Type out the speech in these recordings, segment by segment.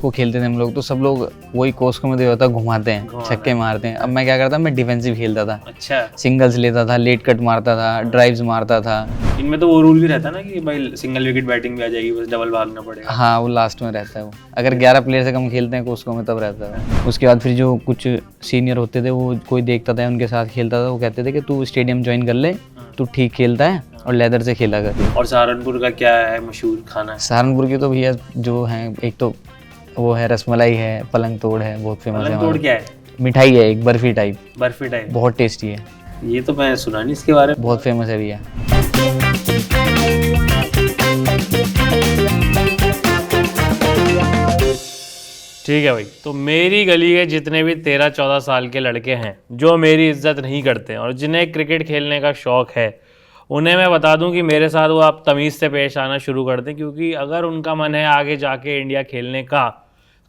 को खेलते थे हम लोग, तो सब लोग वही कोस को में होता घुमाते हैं, छक्के मारते हैं। अब मैं क्या करता, मैं डिफेंसिव खेलता था। अच्छा, सिंगल्स लेता था, लेट कट मारता था, ड्राइव्स मारता था। इनमें तो वो रूल भी रहता है ना कि भाई सिंगल विकेट बैटिंग भी आ जाएगी, बस डबल भागना पड़ेगा। हाँ, वो लास्ट में रहता है। वो अगर 11 प्लेयर से कम खेलते हैं कोस्को में तब रहता है। उसके बाद फिर जो कुछ सीनियर होते थे, वो कोई देखता था उनके साथ खेलता था, वो कहते थे कि तू स्टेडियम ज्वाइन कर ले, तू ठीक खेलता है और लेदर से खेला कर। और सहारनपुर का क्या है मशहूर खाना? सहारनपुर की तो भैया जो है, एक तो वो है रसमलाई है, पलंग तोड़ है, बहुत फेमस है। पलंग तोड़ क्या है? मिठाई है, एक बर्फी टाइप, बर्फी टाइप, बहुत टेस्टी है। ये तो मैं सुना नहीं इसके बारे में। बहुत फेमस है भैया। ठीक है भाई, तो मेरी गली के जितने भी 13-14 साल के लड़के हैं जो मेरी इज्जत नहीं करते और जिन्हें क्रिकेट खेलने का शौक है, उन्हें मैं बता दूं कि मेरे साथ वो आप तमीज़ से पेश आना शुरू कर दें, क्योंकि अगर उनका मन है आगे जाके इंडिया खेलने का,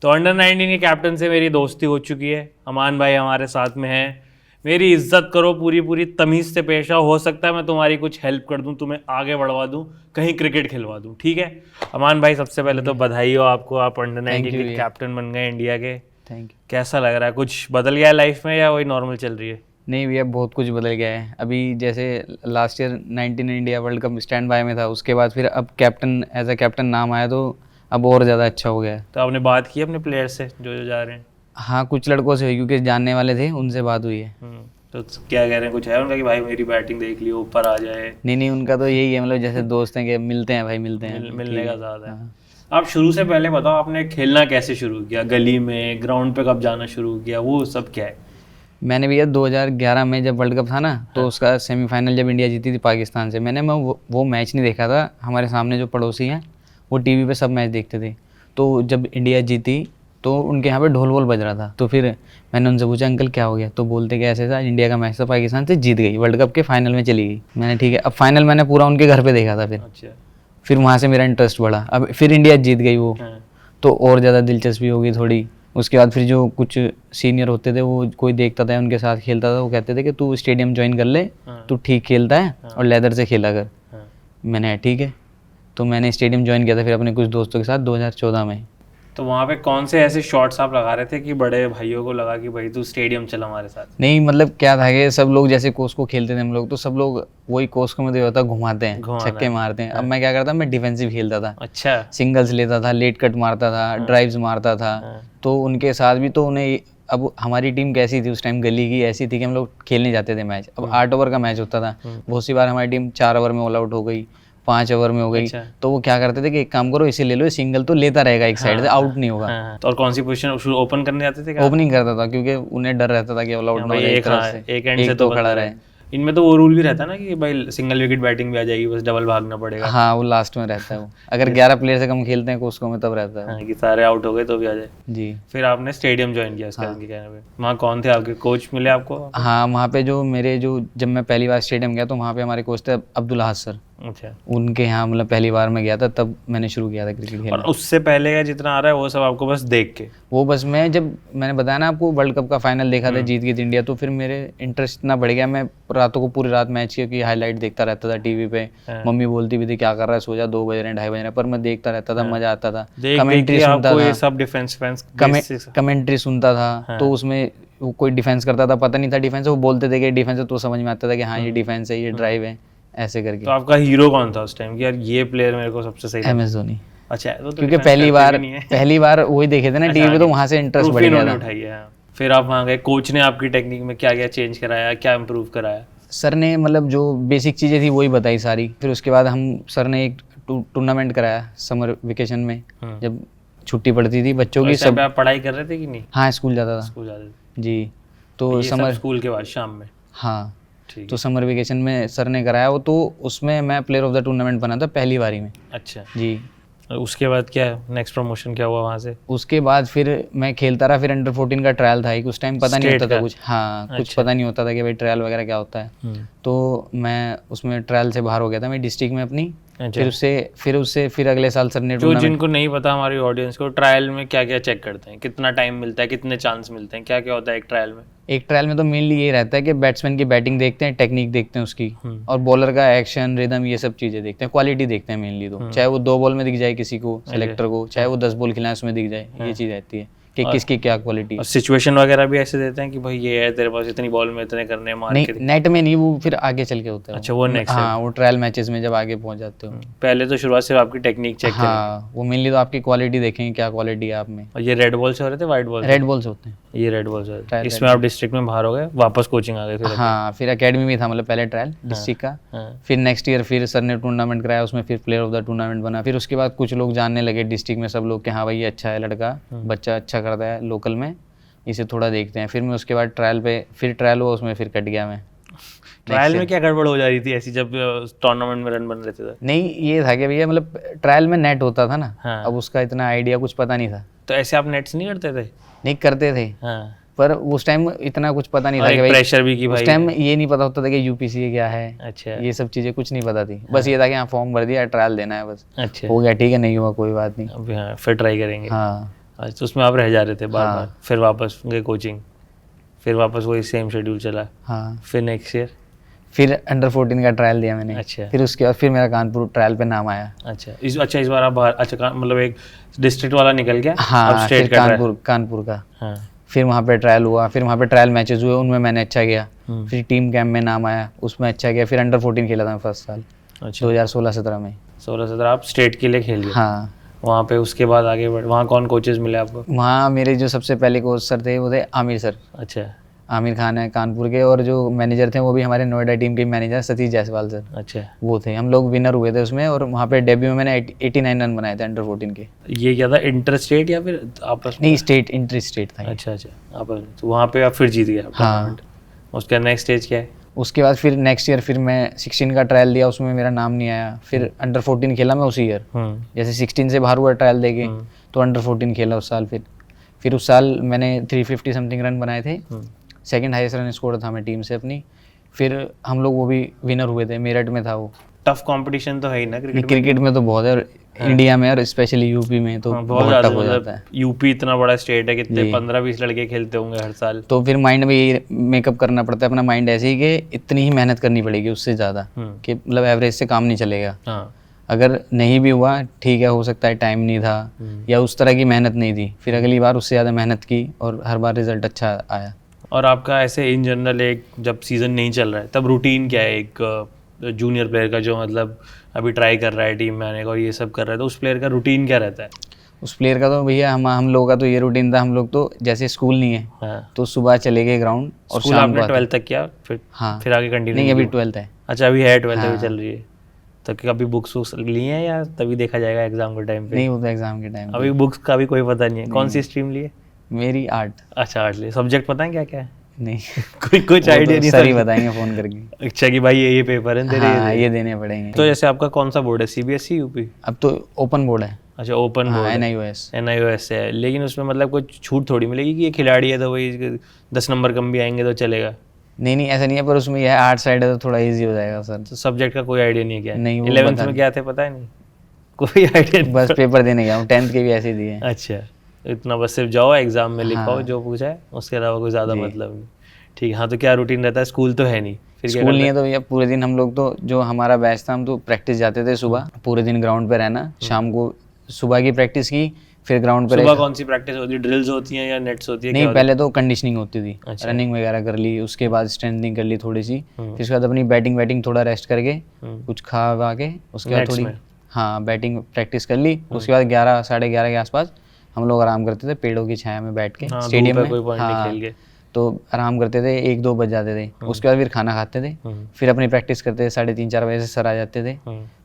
तो अंडर 19 के कैप्टन से मेरी दोस्ती हो चुकी है। अमान भाई हमारे साथ में हैं। मेरी इज्जत करो, पूरी पूरी तमीज़ से पेश आओ। हो सकता है मैं तुम्हारी कुछ हेल्प कर दूं, तुम्हें आगे बढ़वा दूं, कहीं क्रिकेट खिलवा दूं, ठीक है? अमान भाई, सबसे पहले तो बधाई हो आपको, आप अंडर 19 के कैप्टन बन गए इंडिया के। Thank you. कैसा लग रहा है? कुछ बदल गया है लाइफ में या वही नॉर्मल चल रही है? नहीं भैया, बहुत कुछ बदल गया है। अभी जैसे last year 19 India world cup stand by में था, उसके बाद फिर अब कैप्टन, एज अ कैप्टन नाम आया, तो अब और ज़्यादा अच्छा हो गया है। तो आपने बात की अपने प्लेयर से जो जो जा रहे हैं? हाँ, कुछ लड़कों से हुई, क्योंकि जानने वाले थे, उनसे बात हुई है। तो क्या कह रहे हैं? कुछ है उनका कि भाई मेरी बैटिंग देख लियो, ऊपर आ जाए? नहीं, उनका तो यही है, मतलब जैसे दोस्त हैं कि मिलते हैं भाई, मिलते हैं। मिलने का ज़्यादा है। हाँ। आप शुरू से पहले बताओ, आपने खेलना कैसे शुरू किया? गली में, ग्राउंड पे कब जाना शुरू किया, वो सब क्या है? मैंने भैया 2011 में जब वर्ल्ड कप था ना, तो उसका सेमीफाइनल जब इंडिया जीती थी पाकिस्तान से, मैं वो मैच नहीं देखा था। हमारे सामने जो पड़ोसी हैं, वो टीवी पे सब मैच देखते थे। तो जब इंडिया जीती, तो उनके यहाँ पे ढोल वोल बज रहा था। तो फिर मैंने उनसे पूछा, अंकल क्या हो गया? तो बोलते कि ऐसे था, इंडिया का मैच था, पाकिस्तान से जीत गई, वर्ल्ड कप के फाइनल में चली गई। मैंने ठीक है, अब फाइनल मैंने पूरा उनके घर पे देखा था। अच्छा। फिर वहाँ से मेरा इंटरेस्ट बढ़ा। अब फिर इंडिया जीत गई वो, हाँ। तो और ज़्यादा दिलचस्पी होगी थोड़ी। उसके बाद फिर जो कुछ सीनियर होते थे, वो कोई देखता था उनके साथ खेलता था, वो कहते थे कि तू स्टेडियम ज्वाइन कर ले, तू ठीक खेलता है और लेदर से खेला कर। मैंने ठीक है, तो मैंने स्टेडियम ज्वाइन किया था फिर अपने कुछ दोस्तों के साथ 2014 में। तो वहाँ पे कौन से ऐसे शॉट्स आप लगा रहे थे कि बड़े भाइयों को लगा कि भाई तू स्टेडियम चल हमारे साथ? नहीं, मतलब क्या था कि सब लोग जैसे कोस को खेलते थे हम लोग, तो सब लोग वही कोस को में होता घुमाते हैं, छक्के मारते हैं। अब मैं क्या करता, मैं डिफेंसिव खेलता था। अच्छा। सिंगल्स लेता था, लेट कट मारता था, ड्राइव्स मारता था। तो उनके साथ भी, तो उन्हें, अब हमारी टीम कैसी थी उस टाइम, गली की ऐसी थी कि हम लोग खेलने जाते थे मैच। अब 8 ओवर का मैच होता था, बहुत सी बार हमारी टीम 4 ओवर में ऑल आउट हो गई, 5 ओवर में हो गई। अच्छा। तो वो क्या करते थे कि एक काम करो, इसे ले लो, सिंगल तो लेता रहेगा एक साइड से, आउट नहीं होगा। तो और कौन सी पोजीशन ओपन करने जाते थे? ओपनिंग करता था, क्योंकि उन्हें डर रहता था कि ऑल आउट ना हो जाए, एक तरफ से, एक एंड से एक तो खड़ा रहे। इनमें तो वो रूल भी रहता है ना कि भाई सिंगल विकेट बैटिंग भी आ जाएगी, बस डबल भागना पड़ेगा। हाँ, वो लास्ट में रहता है। वो अगर 11 प्लेयर से कम खेलते हैं कोस्को में तब रहता है। हाँ, कि सारे आउट हो गए तो भी आ जाए। जी। फिर आपने स्टेडियम ज्वाइन किया उसके कहने पे। वहाँ कौन थे आपके कोच? मिले आपको? हाँ, वहाँ पे जो मेरे जो, जब मैं पहली बार स्टेडियम गया, तो वहाँ पे हमारे कोच थे अब्दुल अहद सर। अच्छा। उनके यहाँ मतलब पहली बार मैं गया था, तब मैंने शुरू किया था क्रिकेट और खेलना। उससे पहले का जितना आ रहा है वो सब आपको बस देख के? वो बस मैं, जब मैंने बताया ना आपको, वर्ल्ड कप का फाइनल देखा था, जीत गई थी इंडिया, तो फिर मेरे इंटरेस्ट इतना बढ़ गया, मैं रातों को पूरी रात मैच की हाईलाइट देखता रहता था टीवी पे। मम्मी बोलती भी थी क्या कर रहा है, सो जा, 2 बज रहे हैं, 2:30 बज रहे हैं, पर मैं देखता रहता था, मजा आता था। कमेंट्री सुनता था, सब डिफेंस कमेंट्री सुनता था, तो उसमें वो कोई डिफेंस करता था, पता नहीं था डिफेंस, वो बोलते थे कि डिफेंस है, तो समझ में आता था कि हाँ ये डिफेंस है, ये ड्राइव है, ऐसे करके। तो आपका हीरो कौन था उस टाइम कि यार ये प्लेयर मेरे को सबसे सही MS धोनी। अच्छा, तो क्योंकि पहली बार वही देखे थे ना टीवी पे, तो वहाँ से इंटरेस्ट बढ़ गया था। उठाई है। फिर आप वहाँ गए, कोच ने आपकी टेक्निक में क्या क्या चेंज कराया, क्या इम्प्रूव कराया? सर ने मतलब जो बेसिक चीज़ें थी वही बताई सारी। फिर उसके बाद सर ने एक टूर्नामेंट कराया समर वेकेशन में, जब छुट्टी पड़ती थी बच्चों की। सब आप पढ़ाई कर रहे थे कि नहीं? हाँ, स्कूल जाता था। स्कूल जाते थे जी। तो समर, स्कूल के बाद शाम में? हाँ। तो समर वेकेशन में सर ने कराया वो, तो उसमें मैं प्लेयर ऑफ द टूर्नामेंट बना था पहली बारी में। अच्छा जी। उसके बाद क्या नेक्स्ट प्रमोशन क्या हुआ वहाँ से? उसके बाद फिर मैं खेलता रहा। फिर अंडर 14 का ट्रायल था एक, उस टाइम पता नहीं होता था कुछ। हाँ, कुछ पता नहीं होता था कि भाई ट्रायल वगैरह क्या होता है। तो मैं उसमें ट्रायल से बाहर हो गया था। मैं डिस्ट्रिक्ट में अपनी फिर अगले साल सर ने जो जिनको नहीं पता हमारी ऑडियंस को, ट्रायल में क्या क्या चेक करते हैं, कितना टाइम मिलता है, कितने चांस मिलते हैं, क्या क्या होता है एक ट्रायल में? एक ट्रायल में तो मेनली ये रहता है कि बैट्समैन की बैटिंग देखते हैं, टेक्निक देखते हैं उसकी, और बॉलर का एक्शन, रिदम, ये सब चीजें देखते हैं, क्वालिटी देखते हैं मेनली। तो चाहे वो 2 बॉल में दिख जाए किसी को सिलेक्टर को, चाहे वो 10 बॉल खिलाए उसमें दिख जाए, ये चीज रहती है कि किसकी क्या क्वालिटी। और सिचुएशन वगैरह भी ऐसे देते हैं कि भाई ये है तेरे पास इतनी बॉल में इतने करने हैं, मार नहीं, के नेट में नहीं, वो फिर आगे चल के होता है। अच्छा, वो नेक्स्ट। हाँ, वो ट्रायल मैचेस में जब आगे पहुंच जाते हो। पहले तो शुरुआत सिर्फ आपकी टेक्निक चेक करेंगे। हाँ, वो मेनली तो आपकी क्वालिटी देखेंगे, क्या क्वालिटी है आप में। और ये रेड बॉल से हो रहे थे, व्हाइट बॉल? रेड बॉल से होते हैं। ये रेड बॉल से हो रहे थे। इसमें आप डिस्ट्रिक्ट में बाहर हो गए, वापस कोचिंग आ गए फिर? हाँ, फिर एकेडमी में था, मतलब पहले ट्रायल डिस्ट्रिक्ट का, फिर नेक्स्ट ईयर फिर सर ने टूर्नामेंट कराया, उसमें फिर प्लेयर ऑफ द टूर्नामेंट बना। फिर उसके बाद कुछ लोग जानने लगे डिस्ट्रिक्ट में, सब लोग कि हाँ भाई ये अच्छा है लड़का, बच्चा अच्छा करता है लोकल में, इसे थोड़ा देखते हैं। फिर मैं उसके बाद ट्रायल पे, फिर ट्रायल हुआ, उसमें फिर कट गया मैं। ट्रायल में क्या गड़बड़ हो जा रही थी ऐसी जब टूर्नामेंट में रन बन रहे थे? नहीं, ये था कि भैया मतलब ट्रायल में नेट होता था ना, हाँ। अब उसका इतना आइडिया कुछ पता नहीं था। तो ऐसे आप नेट्स नहीं करते थे? नहीं करते थे, हाँ। पर उस टाइम इतना कुछ पता नहीं था कि भाई, प्रेशर भी कि भाई उस टाइम ये नहीं पता होता था कि यूपीसी क्या है। अच्छा। ये सब चीजें कुछ नहीं पता थी, बस ये था कि हाँ फॉर्म भर दिया, ट्रायल देना है, बस अच्छा, हो गया, ठीक है, नहीं हुआ कोई बात नहीं, अभी हाँ फिर ट्राई करेंगे। हाँ। अच्छा, तो उसमें आप रह जा रहे थे बार हाँ। बार, फिर वापस गए कोचिंग, फिर वापस वही सेम शेड्यूल चला? हाँ, फिर नेक्स्ट ईयर फिर अंडर 14 का ट्रायल दिया मैंने। अच्छा। फिर उसके बाद फिर मेरा कानपुर ट्रायल पे नाम आया। अच्छा, इस बार आप बाहर, अच्छा मतलब एक डिस्ट्रिक्ट वाला निकल गया, अब हाँ, स्टेट फिर का trial। कानपुर का, हाँ। फिर वहाँ पे ट्रायल हुआ, फिर वहाँ पे ट्रायल मैचेस हुए, उनमें मैंने अच्छा किया। फिर टीम कैंप में नाम आया, उसमें अच्छा किया। फिर अंडर 14 खेला था मैं फर्स्ट साल, अच्छा, 2016-17 में। 16-17 आप स्टेट के लिए खेल गए? हाँ। वहाँ पे उसके बाद आगे बढ़, वहाँ कौन कोचेस मिले आपको? वहाँ मेरे जो सबसे पहले कोच सर थे वो थे आमिर सर, अच्छा। आमिर खान है कानपुर के, और जो मैनेजर थे वो भी हमारे नोएडा टीम के मैनेजर सतीश जायसवाल सर, अच्छा, वो थे। हम लोग विनर हुए थे उसमें, और वहाँ पे डेब्यू में मैंने 89 रन बनाए थे अंडर 14 के। ये क्या था, इंटर स्टेट या फिर आपस में? नहीं, स्टेट, इंटर स्टेट था ये। अच्छा अच्छा, आपस में, तो वहाँ पे आप फिर जीत गए हाँ। tournament। उसका नेक्स्ट स्टेज क्या है? उसके बाद फिर नेक्स्ट ईयर फिर मैं 16 का ट्रायल दिया, उसमें मेरा नाम नहीं आया। फिर अंडर 14 खेला मैं उसी ईयर, जैसे 16 से बाहर हुआ ट्रायल देके, तो अंडर 14 खेला उस साल। फिर उस साल मैंने 350 समथिंग रन बनाए थे, सेकंड हाईएस्ट रन स्कोर था मैं टीम से अपनी। फिर हम लोग वो भी विनर हुए थे, मेरठ में था वो। टफ कंपटीशन तो है ही ना क्रिकेट? क्रिकेट में तो बहुत है, इंडिया में और स्पेशली यूपी में तो बहुत टफ हो जाता है। यूपी इतना बड़ा स्टेट है, कितने 15-20 लड़के खेलते होंगे हर साल। तो फिर माइंड में यही मेकअप करना पड़ता है अपना माइंड ऐसे ही कि इतनी ही मेहनत करनी पड़ेगी, उससे ज़्यादा कि मतलब एवरेज से काम नहीं चलेगा। हाँ। अगर नहीं भी हुआ ठीक है, हो सकता है टाइम नहीं था या उस तरह की मेहनत नहीं थी, फिर अगली बार उससे ज़्यादा मेहनत की और हर बार रिजल्ट अच्छा आया। और आपका ऐसे इन जनरल एक जब सीज़न नहीं चल रहा है तब रूटीन क्या है एक जूनियर प्लेयर का, जो मतलब अभी ट्राई कर रहा है टीम में आने का और ये सब कर रहा है, तो उस प्लेयर का रूटीन क्या रहता है? उस प्लेयर का तो भैया हम लोगों का तो ये रूटीन था, हम लोग तो जैसे स्कूल नहीं है हाँ। तो सुबह चले गए ग्राउंड और स्कूल शाम को आपने 12th तक किया फिर? हाँ। फिर आगे कंटिन्यू नहीं, अभी 12th है। अच्छा, अभी है 12th, अभी हाँ। चल रही है। तो कभी बुक्स वुक्स ली हैं या तभी देखा जाएगा एग्जाम के टाइम पे? नहीं, वो तो एग्जाम के टाइम। अभी बुक्स का भी कोई पता नहीं है। कौन सी स्ट्रीम ली है? मेरी आर्ट। अच्छा, आर्ट ली। सब्जेक्ट पता है क्या क्या है? नहीं, कोई कुछ आइडिया नहीं? सर ही बताएंगे फोन करके। अच्छा, कि भाई ये पेपर है तेरे, हाँ, ये देने पड़ेंगे। तो जैसे आपका कौन सा बोर्ड है, सीबीएसई यूपी? अब तो ओपन बोर्ड है। अच्छा, ओपन बोर्ड, NIOS। NIOS है, लेकिन उसमें मतलब कोई छूट थोड़ी मिलेगी कि ये खिलाड़ी है तो वही 10 नंबर कम भी आएंगे तो चलेगा? नहीं, ऐसा नहीं है, पर उसमें यह आर्ट साइड है तो थोड़ा इजी हो जाएगा सर। तो सब्जेक्ट का कोई आइडिया नहीं है क्या? नहीं, वो 11th पता में क्या थे पता है? नहीं, कोई आइडिया नहीं? बस पेपर देने गया हूँ, 10th के भी ऐसे ही दिए। अच्छा, इतना बस सिर्फ जाओ एग्जाम में लिखाओ हाँ। जो पूछा है, उसके अलावा कोई ज़्यादा मतलब नहीं। ठीक है। हाँ, तो क्या रूटीन रहता है? स्कूल तो है नहीं, फिर क्या स्कूल नहीं करते है तो भैया पूरे दिन हम लोग तो, जो हमारा बैच था, हम तो प्रैक्टिस जाते थे सुबह, पूरे दिन ग्राउंड पे रहना, शाम को सुबह की प्रैक्टिस की, फिर ग्राउंड पे सुबह कौन सी प्रैक्टिस होती है? ड्रिल्स होती हैं या नेट्स होती है? नहीं, क्या पहले तो कंडीशनिंग होती थी, अच्छा। रनिंग वगैरह कर ली, उसके बाद स्ट्रेंथनिंग कर ली थोड़ी सी, फिर उसके बाद अपनी बैटिंग थोड़ा रेस्ट करके, कुछ खा वा के, उसके बाद Nets थोड़ी में? हाँ बैटिंग प्रैक्टिस कर ली। उसके बाद 11 साढ़े 11 के आसपास हम लोग आराम करते थे पेड़ों की छाया में बैठ के, हाँ, स्टेडियम धूप है, में। कोई पॉइंट नहीं हाँ, खेल के। तो आराम करते थे, 1-2 बज जाते थे। उसके बाद फिर खाना खाते थे, फिर अपनी प्रैक्टिस करते थे, 3:30-4 बजे से सर आ जाते थे,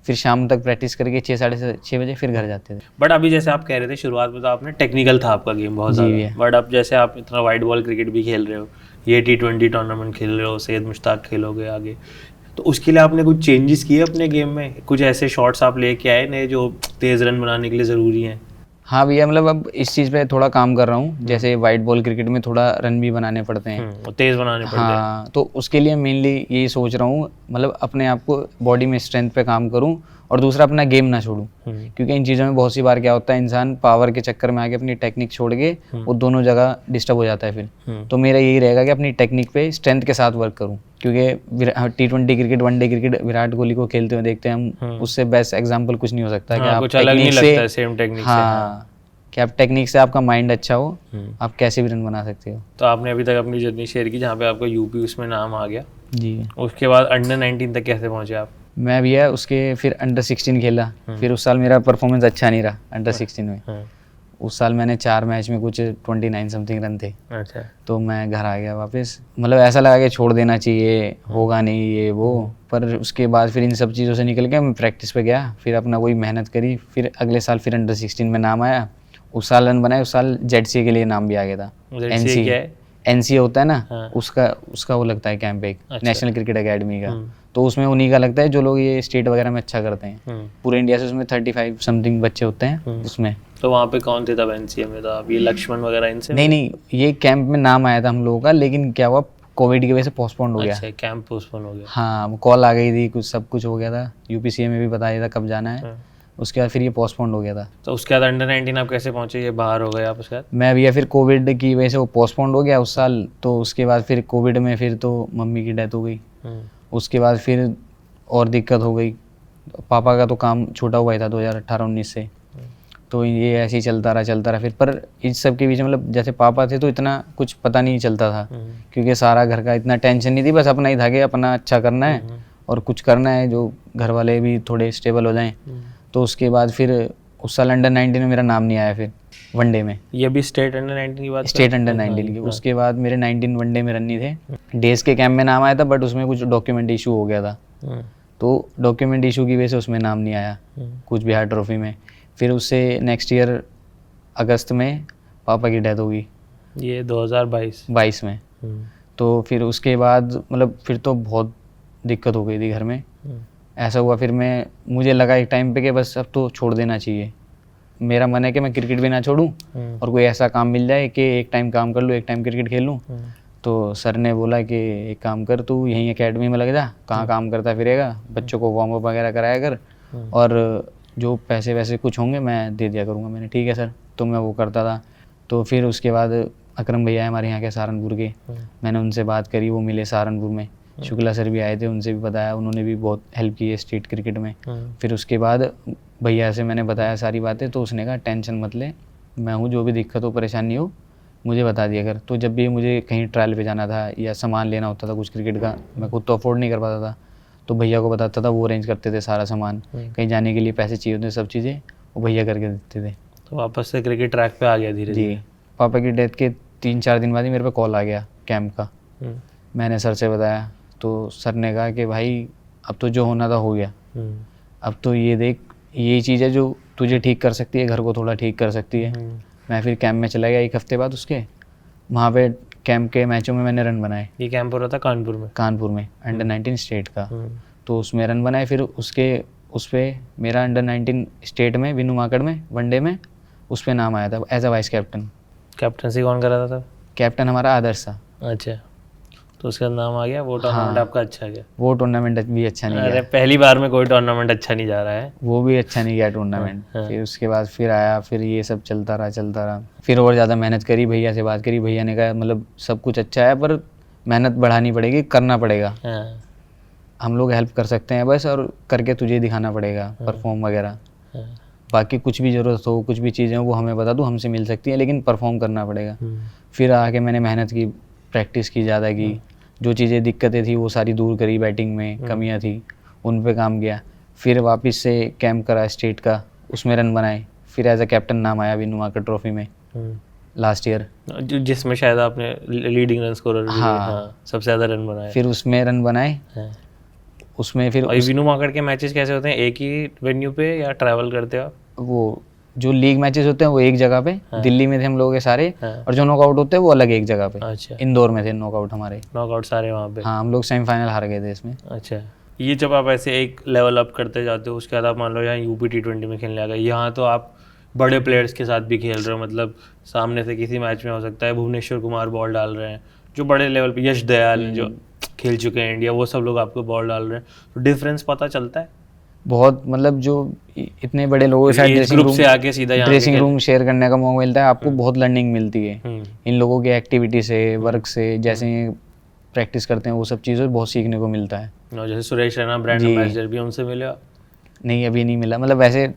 फिर शाम तक प्रैक्टिस करके 6-6:30 बजे फिर घर जाते थे। बट अभी जैसे आप कह रहे थे शुरुआत में तो आपने टेक्निकल था आपका गेम बहुत ज़्यादा, बट अब जैसे आप इतना वाइड बॉल क्रिकेट भी खेल रहे हो, ये T20 टूर्नामेंट खेल रहे हो, सैयद मुश्ताक खेलोगे आगे, तो उसके लिए आपने कुछ चेंजेस किए अपने गेम में? कुछ ऐसे शॉट्स आप लेके आए नए जो तेज़ रन बनाने के लिए ज़रूरी हैं? हाँ भैया, मतलब अब इस चीज़ पे थोड़ा काम कर रहा हूँ, जैसे वाइट बॉल क्रिकेट में थोड़ा रन भी बनाने पड़ते हैं, और तेज़ बनाने पड़ते हैं। हाँ, तो उसके लिए मेनली यही सोच रहा हूँ, मतलब अपने आप को बॉडी में स्ट्रेंथ पे काम करूँ और दूसरा अपना गेम ना छोड़ूं, क्योंकि इन चीज़ों में बहुत सी बार क्या होता है, इंसान पावर के चक्कर में आके अपनी टेक्निक छोड़ के वो दोनों जगह डिस्टर्ब हो जाता है फिर। तो मेरा यही रहेगा कि अपनी टेक्निक पे स्ट्रेंथ के साथ वर्क करूं, क्योंकि T20 cricket, one day cricket Virat Kohli को खेलते हुए देखते हैं हम, उससे बेस्ट एग्जाम्पल कुछ नहीं हो सकता कि आप कुछ अलग नहीं लगता है सेम टेक्निक से। हाँ, कि आप टेक्निक से आपका माइंड अच्छा हो, आप कैसे भी रन बना सकते हो। तो आपने अभी तक अपनी जर्नी शेयर की जहाँ पे आपका यूपी उसमें नाम आ गया जी। उसके बाद अंडर 19 तक कैसे पहुंचे आप? मैं भैया उसके फिर अंडर 16 खेला, फिर उस साल मेरा परफॉर्मेंस अच्छा नहीं रहा अंडर 16 में। उस साल मैंने 4 मैच में कुछ 29 समथिंग रन थे। अच्छा। तो मैं घर आ गया वापस, मतलब ऐसा लगा कि छोड़ देना चाहिए, होगा नहीं ये वो। पर उसके बाद फिर इन सब चीज़ों से निकल के मैं प्रैक्टिस पे गया, फिर अपना वही मेहनत करी, फिर अगले साल फिर अंडर 16 में नाम आया। उस साल रन बनाए, उस साल ZCA के लिए नाम भी आ गया था। ZCA क्या है? NCA होता है ना, हाँ। उसका वो लगता है कैंप एक, अच्छा। नेशनल क्रिकेट एकेडमी का। तो उसमें उन्हीं का लगता है जो लोग ये स्टेट वगैरह में अच्छा करते हैं। पूरे इंडिया से उसमें 35 समथिंग बच्चे होते हैं उसमें। तो वहाँ पे कौन थे तब NCA में? तो ये लक्ष्मण वगैरह इनसे? नहीं, ये कैंप में नाम आया था हम लोगों का, लेकिन क्या हुआ, कोविड की वजह से पोस्टपोन हो गया। अच्छा, कैंप पोस्टपोन हो गया। हाँ, कॉल आ गई थी, कुछ सब कुछ हो गया था, UPCA में भी बताया था कब जाना है। उसके बाद फिर ये पोस्टपोन हो गया था। तो उसके बाद अंडर 19 आप कैसे पहुंचे? ये बाहर हो गए आप उसके बाद? मैं भैया फिर कोविड की वजह से वो पोस्टपोन हो गया उस साल। तो उसके बाद फिर कोविड में फिर तो मम्मी की डेथ हो गई। उसके बाद फिर और दिक्कत हो गई, पापा का तो काम छूटा हुआ ही था 2018-19 से। तो ये ऐसे ही चलता रहा फिर। पर इस सब के बीच में मतलब जैसे पापा थे तो इतना कुछ पता नहीं चलता था, क्योंकि सारा घर का इतना टेंशन नहीं थी, बस अपना ही था कि अपना अच्छा करना है और कुछ करना है जो घर वाले भी थोड़े स्टेबल हो जाएं। तो उसके बाद फिर उस साल अंडर 19 में मेरा नाम नहीं आया फिर वनडे में। ये भी स्टेट अंडर 19 की बात? स्टेट अंडर 19 की। उसके बाद मेरे 19 वनडे में रन नहीं थे। डेज के कैंप में नाम आया था, बट उसमें कुछ डॉक्यूमेंट इशू हो गया था। तो डॉक्यूमेंट इशू की वजह से उसमें नाम नहीं आया कूच बिहार ट्रॉफी में। फिर उससे नेक्स्ट ईयर अगस्त में पापा की डेथ हो गई, ये 2022 में। तो फिर उसके बाद मतलब फिर तो बहुत दिक्कत हो गई थी घर में। ऐसा हुआ फिर मुझे लगा एक टाइम पे कि बस अब तो छोड़ देना चाहिए। मेरा मन है कि मैं क्रिकेट भी ना छोड़ूं और कोई ऐसा काम मिल जाए कि एक टाइम काम कर लूँ, एक टाइम क्रिकेट खेल लूँ। तो सर ने बोला कि एक काम कर, तू यहीं एकेडमी में लग जा, कहाँ काम करता फिरेगा, बच्चों को वार्म अप वगैरह कराया कर, और जो पैसे वैसे कुछ होंगे मैं दे दिया करूँगा। मैंने ठीक है सर। तो मैं वो करता था। तो फिर उसके बाद अकरम भैया हमारे यहाँ के सहारनपुर के, मैंने उनसे बात करी, वो मिले सहारनपुर में। शुक्ला सर भी आए थे, उनसे भी बताया, उन्होंने भी बहुत हेल्प की है स्टेट क्रिकेट में। फिर उसके बाद भैया से मैंने बताया सारी बातें, तो उसने कहा टेंशन मत ले, मैं हूँ, जो भी दिक्कत हो परेशानी हो मुझे बता दिया कर। तो जब भी मुझे कहीं ट्रायल पे जाना था या सामान लेना होता था कुछ क्रिकेट का, मैं खुद तो अफोर्ड नहीं कर पाता था, तो भैया को बताता था, वो अरेंज करते थे सारा सामान। कहीं जाने के लिए पैसे चाहिए होते, सब चीज़ें वो भैया करके देते थे। तो वापस से क्रिकेट ट्रैक पे आ गया धीरे धीरे? जी। पापा की डेथ के 3-4 दिन बाद ही मेरे पे कॉल आ गया कैंप का। मैंने सर से बताया, तो सर ने कहा कि भाई अब तो जो होना था हो गया, अब तो ये देख, यही चीज़ है जो तुझे ठीक कर सकती है, घर को थोड़ा ठीक कर सकती है। मैं फिर कैंप में चला गया 1 हफ्ते बाद उसके। वहाँ पे कैंप के मैचों में मैंने रन बनाए। ये कैंप हो रहा था कानपुर में? कानपुर में अंडर 19 स्टेट का। तो उसमें रन बनाए। फिर उस पर मेरा अंडर 19 स्टेट में विनू माकड़ में वनडे में उस पर नाम आया था as a vice captain. Captaincy कौन कर रहा था? कैप्टन हमारा आदर्श था। अच्छा, तो उसका नाम आ गया। वो टूर्नामेंट आपका अच्छा गया? वो टूर्नामेंट भी अच्छा नहीं गया। अरे पहली बार में कोई टूर्नामेंट अच्छा नहीं जा रहा है। वो भी अच्छा नहीं गया टूर्नामेंट। फिर उसके बाद फिर आया, फिर ये सब चलता रहा। फिर और ज़्यादा मेहनत करी, भैया से बात करी। भैया ने कहा मतलब सब कुछ अच्छा है पर मेहनत बढ़ानी पड़ेगी, करना पड़ेगा। हम लोग हेल्प कर सकते हैं बस, और करके तुझे दिखाना पड़ेगा परफॉर्म वगैरह। बाकी कुछ भी ज़रूरत हो, कुछ भी चीज़ें हो, वो हमें बता दो, हमसे मिल सकती है, लेकिन परफॉर्म करना पड़ेगा। फिर आके मैंने मेहनत की, प्रैक्टिस की ज़्यादा की, जो चीज़ें दिक्कतें थी वो सारी दूर करी, बैटिंग में कमियां थी उन पे काम किया। फिर वापस से कैंप करा स्टेट का, उसमें रन बनाए। फिर एज अ कैप्टन नाम आया विनू माकड़ ट्रॉफी में लास्ट ईयर, जिसमें शायद आपने लीडिंग रन स्कोरर भी, सबसे ज़्यादा रन बनाए। फिर उसमें रन बनाए। उसमें फिर विनू माकड़ के मैचेस कैसे होते हैं? एक ही वेन्यू पे या ट्रैवल करते हो आप? वो जो लीग मैचेस होते हैं वो एक जगह पे, दिल्ली में थे हम लोग के सारे, और जो नॉकआउट होते हैं वो अलग एक जगह पे। अच्छा। इंदौर में थे नॉकआउट हमारे। नॉकआउट सारे वहाँ पे? हाँ, हम लोग सेमीफाइनल हार गए थे इसमें। अच्छा। ये जब आप ऐसे एक लेवल अप करते जाते हो, उसके बाद आप मान लो यहाँ यूपी T20 में खेलने आ गए, यहाँ तो आप बड़े प्लेयर्स के साथ भी खेल रहे हो। मतलब सामने से किसी मैच में हो सकता है भुवनेश्वर कुमार बॉल डाल रहे हैं, जो बड़े लेवल पे, यश दयाल जो खेल चुके हैं इंडिया, वो सब लोग आपको बॉल डाल रहे हैं। तो डिफरेंस पता चलता है? बहुत मतलब जो इतने बड़े लोगों के साथ ग्रुप से आके सीधा यहाँ ड्रेसिंग रूम शेयर करने का मौका मिलता है, आपको बहुत लर्निंग मिलती है हम्म, इन लोगों की एक्टिविटी से, वर्क से, जैसे प्रैक्टिस करते हैं वो सब चीज़ों बहुत सीखने को मिलता है। और जैसे सुरेश रैना ब्रांड एम्बेसडर भी, उनसे मिले आप? नहीं, अभी नहीं मिला, मतलब वैसे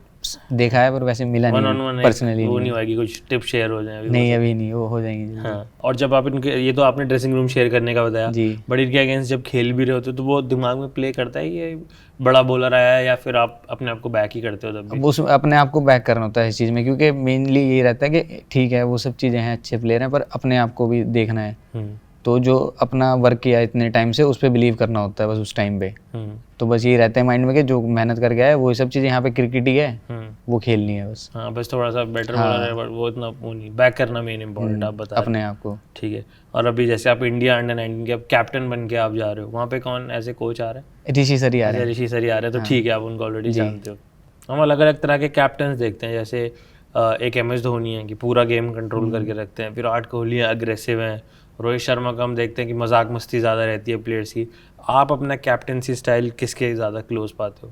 देखा है पर वैसे मिला वन नहीं ऑन वन पर्सनली। वो नहीं होगी, कुछ टिप शेयर हो जाए अभी? नहीं अभी नहीं, वो हो जाएंगी जल्दी। हाँ। और जब आप इनके, ये तो आपने ड्रेसिंग रूम शेयर करने का बताया जी। बट इनके अगेंस्ट जब खेल भी रहे होते हो तो वो दिमाग में प्ले करता है ये बड़ा बॉलर आया है, या फिर आप अपने आप को बैक ही करते हो तब भी? अब उस अपने आप को बैक करना होता है इस चीज़ में, क्योंकि मेनली यही रहता है कि ठीक है वो सब चीज़ें हैं, अच्छे प्लेयर हैं, पर अपने आप को भी देखना है। तो जो अपना वर्क किया इतने टाइम से उस पर बिलीव करना होता है बस उस टाइम पे। तो बस यही रहता है माइंड में कि जो मेहनत करके आया वही सब चीज़ें यहाँ पे क्रिकेट ही है, वो खेलनी है बस। हाँ, बस थोड़ा सा बेटर बॉलर है बट वो इतना वो नहीं, बैक करना मेन इंपॉर्टेंट आप बता अपने आप को। ठीक है। और अभी जैसे आप इंडिया अंडर-19 के अब कैप्टन बन के आप जा रहे हो, वहाँ पे कौन ऐसे कोच आ रहे हैं? ऋषि सर ही आ रहे हैं। ऋषि सर ही आ रहे हैं, तो ठीक है, आप उनको ऑलरेडी जानते हो। हम अलग अलग तरह के कैप्टन देखते हैं, जैसे एक MS धोनी है कि पूरा गेम कंट्रोल करके रखते हैं, विराट कोहली अग्रेसिव हैं, रोहित शर्मा का हम देखते हैं कि मजाक मस्ती ज़्यादा रहती है प्लेयर्स की। आप अपना कैप्टनसी स्टाइल किसके ज़्यादा क्लोज पाते हो?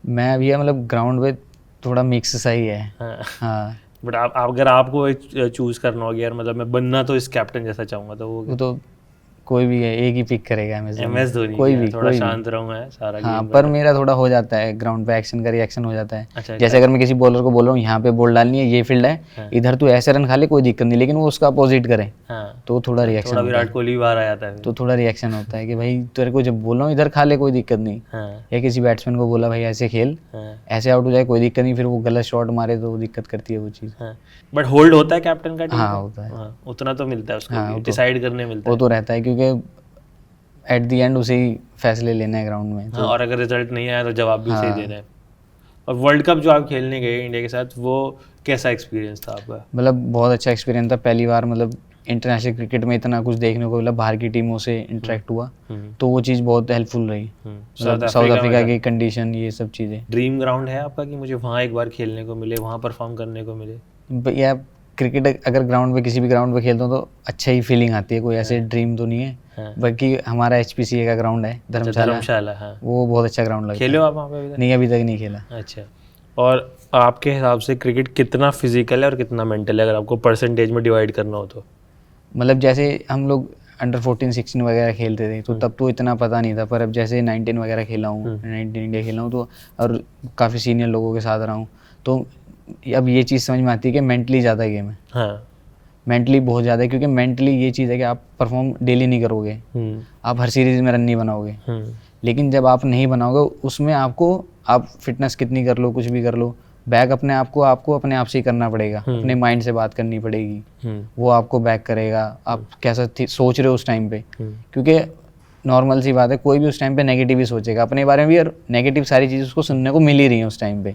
मैं अभी मतलब ग्राउंड पे थोड़ा मिक्स सा ही है। हाँ। बट आप अगर आपको चूज करना होगा यार, मतलब मैं बनना तो इस कैप्टन जैसा चाहूंगा, तो वो तो कोई भी है, एक ही पिक करेगा MS धोनी। कोई भी, थोड़ा शांत रहूँ मैं सारा हाँ, गेम पर मेरा थोड़ा हो जाता है ग्राउंड पे एक्शन का रिएक्शन हो जाता है। अच्छा, जैसे अगर मैं किसी बॉलर को बोल रहा हूँ यहाँ पे बॉल डालनी है, ये फील्ड है, इधर तू ऐसे रन खा ले कोई दिक्कत नहीं, लेकिन वो उसका अपोजिट करे तो थोड़ा रिएक्शन, थोड़ा विराट कोहली बाहर आ जाता है तो थोड़ा रिएक्शन होता है कि भाई तेरे को जब बोल रहा हूँ इधर खा ले कोई दिक्कत नहीं, या किसी बैट्समैन को बोला भाई ऐसे खेल, ऐसे आउट हो जाए कोई दिक्कत नहीं, फिर वो गलत शॉट मारे तो दिक्कत करती है वो चीज़। बट होल्ड होता है कैप्टन का? हाँ होता है, उतना तो मिलता है उसको, डिसाइड करने मिलता है, वो तो रहता है, क्योंकि एट द एंड उसे ही फैसले लेना है ग्राउंड में। और अगर रिजल्ट नहीं आया तो जवाब भी सही देना है। और वर्ल्ड कप जो आप खेलने गए इंडिया के साथ, वो कैसा एक्सपीरियंस था आपका? मतलब बहुत अच्छा एक्सपीरियंस था, पहली बार मतलब इंटरनेशनल क्रिकेट में इतना कुछ देखने को मिला, बाहर की टीमों से इंटरेक्ट हुआ, तो वो चीज़ बहुत हेल्पफुल रही। साउथ अफ्रीका की कंडीशन, ये सब चीज़ें। ड्रीम ग्राउंड है आपका कि मुझे वहाँ एक बार खेलने को मिले, वहाँ परफॉर्म करने को मिले? या क्रिकेट अगर ग्राउंड पे किसी भी ग्राउंड पे खेलता हूँ तो अच्छा ही फीलिंग आती है, कोई ऐसे ड्रीम तो नहीं है। बाकी हमारा HPCA का ग्राउंड है धर्मशाला, हाँ। वो बहुत अच्छा ग्राउंड लगता है। खेले हो आप वहाँ पे अभी तक? नहीं, अभी तक नहीं खेला। अच्छा। और आपके हिसाब से क्रिकेट कितना फिजिकल है और कितना मेंटल है, अगर आपको परसेंटेज में डिवाइड करना हो तो? मतलब जैसे हम लोग अंडर 14-16 वगैरह खेलते थे तो तब तो इतना पता नहीं था, पर अब जैसे 19 वगैरह खेला हूँ, 19 इंडिया खेला हूँ, तो और काफ़ी सीनियर लोगों के साथ रहा हूँ, तो अब ये चीज़ समझ में आती है कि मेंटली ज़्यादा गेम है। हाँ, मेंटली बहुत ज़्यादा है, क्योंकि मेंटली ये चीज़ है कि आप परफॉर्म डेली नहीं करोगे, आप हर सीरीज़ में रन नहीं बनाओगे, लेकिन जब आप नहीं बनाओगे उसमें आपको, आप फिटनेस कितनी कर लो, कुछ भी कर लो, बैक अपने आप को आपको अपने आप से ही करना पड़ेगा, अपने माइंड से बात करनी पड़ेगी, वो आपको बैक करेगा, आप कैसा सोच रहे हो उस टाइम पे, क्योंकि नॉर्मल सी बात है कोई भी उस टाइम पे नेगेटिव ही सोचेगा अपने बारे में भी, और नेगेटिव सारी चीज़ उसको सुनने को मिल ही रही है उस टाइम पे,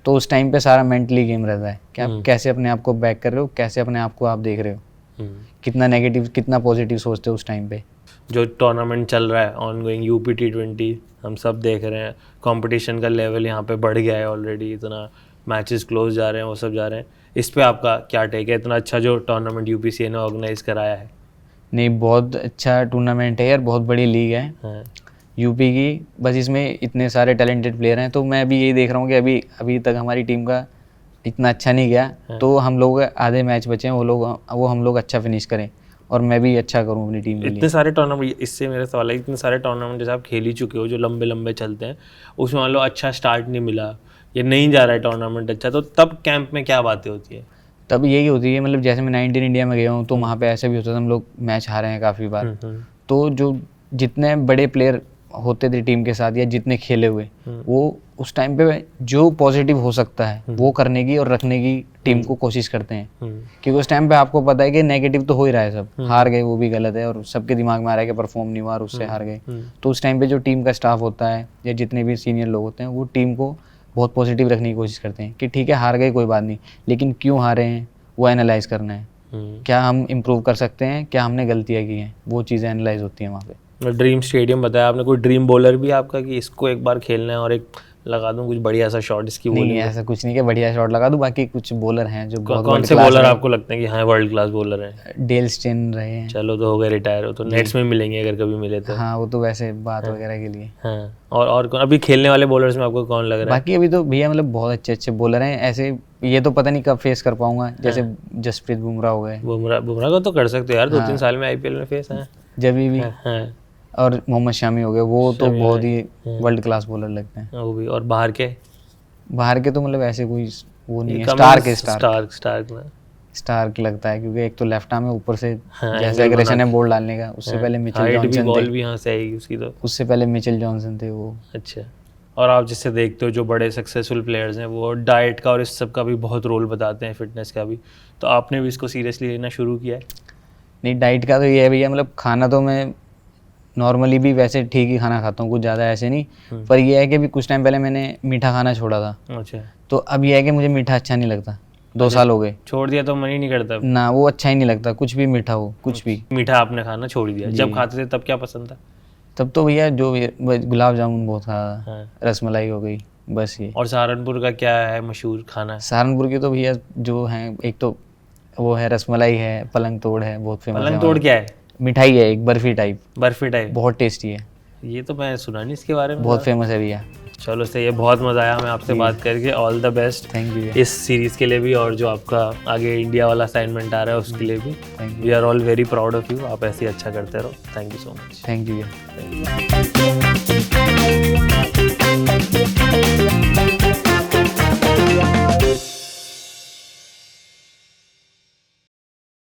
तो उस टाइम पे सारा मेंटली गेम रहता है कि आप कैसे अपने आप को बैक कर रहे हो, कैसे अपने आप को आप देख रहे हो, कितना नेगेटिव कितना पॉजिटिव सोचते हो उस टाइम पे। जो टूर्नामेंट चल रहा है ऑनगोइंग UP T20, हम सब देख रहे हैं, कंपटीशन का लेवल यहाँ पे बढ़ गया है ऑलरेडी, इतना मैचेस क्लोज जा रहे हैं, वो सब जा रहे हैं, इस पे आपका क्या टेक है? इतना अच्छा जो टूर्नामेंट UPCA ने ऑर्गेनाइज कराया है। नहीं, बहुत अच्छा टूर्नामेंट है यार, बहुत बड़ी लीग है यूपी की, बस इसमें इतने सारे टैलेंटेड प्लेयर हैं, तो मैं अभी यही देख रहा हूँ कि अभी तक हमारी टीम का इतना अच्छा नहीं गया, तो हम लोग आधे मैच बचे हैं, वो हम लोग अच्छा फिनिश करें और मैं भी अच्छा करूं अपनी टीम के लिए। इतने सारे टूर्नामेंट, इससे मेरा सवाल है, इतने सारे टूर्नामेंट जैसे आप खेल ही चुके हो जो लंबे लंबे चलते हैं, उसमें मान लो अच्छा स्टार्ट नहीं मिला, ये नहीं जा रहा है टूर्नामेंट अच्छा, तो तब कैंप में क्या बातें होती है? तब यही होती है, मतलब जैसे मैं 19 इंडिया में गया हूँ तो वहाँ पे ऐसा भी होता था, हम लोग मैच हारे हैं काफ़ी बार, तो जो जितने बड़े प्लेयर होते थे टीम के साथ या जितने खेले हुए, वो उस टाइम पे जो पॉजिटिव हो सकता है वो करने की और रखने की टीम को कोशिश करते हैं, क्योंकि उस टाइम पे आपको पता है कि नेगेटिव तो हो ही रहा है, सब हार गए वो भी गलत है, और सबके दिमाग में आ रहा है कि परफॉर्म नहीं हुआ और उससे हार गए, तो उस टाइम पे जो टीम का स्टाफ होता है या जितने भी सीनियर लोग होते हैं वो टीम को बहुत पॉजिटिव रखने की कोशिश करते हैं कि ठीक है हार गए कोई बात नहीं, लेकिन क्यों हारे हैं वो एनालाइज करना है, क्या हम इम्प्रूव कर सकते हैं, क्या हमने गलतियाँ की हैं, वो चीज़ें एनालाइज होती हैं वहाँ पे। ड्रीम स्टेडियम बताया आपने, कोई ड्रीम बॉलर भी आपका कि इसको एक बार खेलना है और एक लगा दूं कुछ बढ़िया सा शॉट इसकी नहीं बॉलिंग? ऐसा कुछ नहीं कि बढ़िया शॉट लगा दूं, बाकी कुछ बॉलर हैं जो बहुत कौन वर्ल्ड से क्लास बॉलर हैं। आपको लगते हैं कि हाँ वर्ल्ड क्लास बॉलर हैं? डेल स्टेन रहे हैं। चलो तो हो गए रिटायर, हो तो नेट्स में मिलेंगे अगर कभी मिले तो। हाँ वो तो वैसे बात वगैरह के लिए। हाँ, और कौन अभी खेलने वाले बॉलर्स में आपको कौन लग रहा है? बाकी अभी तो भैया मतलब बहुत अच्छे अच्छे बॉलर हैं ऐसे, ये तो पता नहीं कब फेस कर पाऊंगा, जैसे जसप्रीत बुमराह हो गए, बुमराह को तो कर सकते हो यार, 2-3 साल में आईपीएल में फेस है। जब भी, हाँ, और मोहम्मद शामी हो गए, वो तो बहुत ही वर्ल्ड क्लास बॉलर लगते हैं। वो भी। और बाहर के बाहर के तो मतलब ऐसे कोई वो नहीं है, कमिंस, स्टार्क ना। स्टार्क लगता है क्योंकि एक तो लेफ्ट आर्म है, ऊपर से हाँ, जैसे एग्रेशन है बॉल डालने का। उससे पहले मिचेल हाइट भी, जॉनसन बॉल थे, भी यहाँ से आएगी उसकी तो। उससे पहले मिचेल जॉनसन थे वो। अच्छा, और आप जिससे देखते हो जो बड़े सक्सेसफुल प्लेयर्स हैं वो डाइट का और इस सब का भी बहुत रोल बताते हैं, फिटनेस का भी, तो आपने भी इसको सीरियसली लेना शुरू किया है? नहीं डाइट का तो ये है भैया, मतलब खाना तो मैं नॉर्मली भी वैसे ठीक ही खाना खाता हूँ, कुछ ज़्यादा ऐसे नहीं। पर ये है कि अभी कुछ टाइम पहले मैंने मीठा खाना छोड़ा था, अच्छा, तो अब ये है कि मुझे मीठा अच्छा नहीं लगता। 2 साल हो गए छोड़ दिया तो मन ही नहीं करता अब? ना, वो अच्छा ही नहीं लगता, कुछ भी मीठा हो, कुछ भी। मीठा आपने खाना छोड़ दिया, जब खाते थे तब क्या पसंद था? तब तो भैया जो गुलाब जामुन बहुत खाया, हाँ। रसमलाई हो गई, बस ये। और सहारनपुर का क्या है मशहूर खाना? सहारनपुर के तो भैया जो हैं, एक तो वो है रसमलाई है, पलंग तोड़ है, बहुत फेमस है। पलंग तोड़ क्या है? मिठाई है एक बर्फी टाइप, बर्फी टाइप? बहुत टेस्टी है, ये तो मैं सुना नहीं इसके बारे में। बहुत फेमस है भैया। चलो सही है, बहुत मज़ा आया हमें आपसे बात करके। All the best thank you. इस सीरीज़ के लिए भी, और जो आपका आगे इंडिया वाला असाइनमेंट आ रहा है उसके लिए भी। Thank you. We are all very proud of you, आप ऐसे ही अच्छा करते रहो। Thank you so much. Thank you भैया।